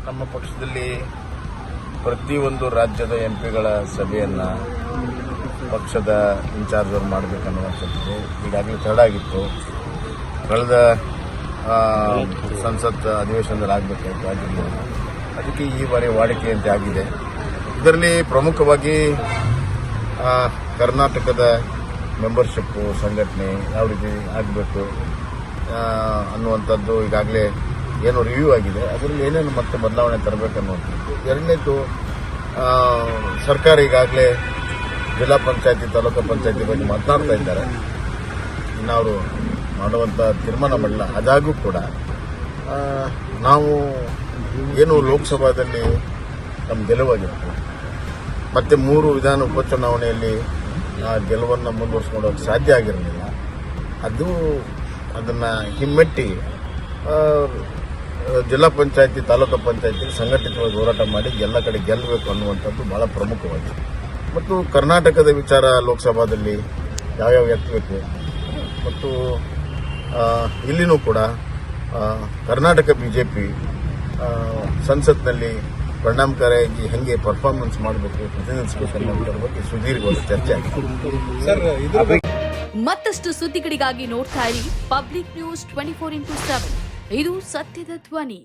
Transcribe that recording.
ನಮ್ಮ ಪಕ್ಷದಲ್ಲಿ ಪ್ರತಿಯೊಂದು ರಾಜ್ಯದ ಎಂಪಿಗಳ ಸಭೆಯನ್ನು ಪಕ್ಷದ ಇನ್ಚಾರ್ಜ್ ಅವರು ಮಾಡಬೇಕನ್ನುವಂಥದ್ದು ಈಗಾಗಲೇ ತಡಾಗಿತ್ತು. ಕಳೆದ ಸಂಸತ್ ಅಧಿವೇಶನದಲ್ಲಿ ಆಗಬೇಕಾಯಿತು, ಆಗಿರಲಿಲ್ಲ. ಅದಕ್ಕೆ ಈ ಬಾರಿ ವಾಡಿಕೆಯಂತೆ ಆಗಿದೆ. ಇದರಲ್ಲಿ ಪ್ರಮುಖವಾಗಿ ಕರ್ನಾಟಕದ ಮೆಂಬರ್ಶಿಪ್ಪು ಸಂಘಟನೆ ಯಾವ ರೀತಿ ಆಗಬೇಕು ಅನ್ನುವಂಥದ್ದು ಈಗಾಗಲೇ ಏನು ರಿವ್ಯೂ ಆಗಿದೆ. ಅದರಲ್ಲಿ ಏನೇನು ಮತ್ತೆ ಬದಲಾವಣೆ ತರಬೇಕನ್ನುವಂಥದ್ದು. ಎರಡನೇದು, ಸರ್ಕಾರ ಈಗಾಗಲೇ ಜಿಲ್ಲಾ ಪಂಚಾಯತಿ ತಾಲೂಕು ಪಂಚಾಯತಿ ಬಗ್ಗೆ ಮಾತನಾಡ್ತಾ ಇದ್ದಾರೆ. ಇನ್ನು ಅವರು ಮಾಡುವಂಥ ತೀರ್ಮಾನ ಮಾಡಿಲ್ಲ. ಅದಾಗೂ ಕೂಡ ನಾವು ಏನು ಲೋಕಸಭಾದಲ್ಲಿ ನಮ್ಮ ಗೆಲುವಾಗಿತ್ತು, ಮತ್ತೆ 3 ವಿಧಾನ ಉಪಚುನಾವಣೆಯಲ್ಲಿ ಗೆಲುವನ್ನು ಮುಂದುವರಿಸ್ಕೊಳ್ಳೋಕೆ ಸಾಧ್ಯ ಆಗಿರಲಿಲ್ಲ. ಅದನ್ನು ಹಿಮ್ಮೆಟ್ಟಿ ಜಿಲ್ಲಾ ಪಂಚಾಯತಿ ತಾಲೂಕು ಪಂಚಾಯತಿ ಸಂಘಟಿತವಾಗಿ ಹೋರಾಟ ಮಾಡಿ ಎಲ್ಲ ಕಡೆ ಗೆಲ್ಲಬೇಕು ಅನ್ನುವಂಥದ್ದು ಬಹಳ ಪ್ರಮುಖವಾಗಿದೆ. ಮತ್ತು ಕರ್ನಾಟಕದ ವಿಚಾರ ಲೋಕಸಭಾದಲ್ಲಿ ಯಾವ್ಯಾವ ಎತ್ತಬೇಕು ಮತ್ತು ಇಲ್ಲಿನೂ ಕೂಡ ಕರ್ನಾಟಕ ಬಿಜೆಪಿ ಸಂಸತ್ನಲ್ಲಿ ಪರಿಣಾಮಕಾರಿಯಾಗಿ ಹೆಂಗೆ ಪರ್ಫಾರ್ಮೆನ್ಸ್ ಮಾಡಬೇಕು, ಪ್ರತಿನಿಧಿಸಬೇಕು ಅನ್ನೋದ್ರ ಬಗ್ಗೆ ಸುದೀರ್ಘವಾದ ಚರ್ಚೆ ಆಗಿದೆ. ಮತ್ತಷ್ಟು ಸುದ್ದಿಗಳಿಗಾಗಿ ನೋಡ್ತಾ ಇರಿ ಪಬ್ಲಿಕ್ ನ್ಯೂಸ್ 24x7. ಇದು ಸತ್ಯದ ಧ್ವನಿ.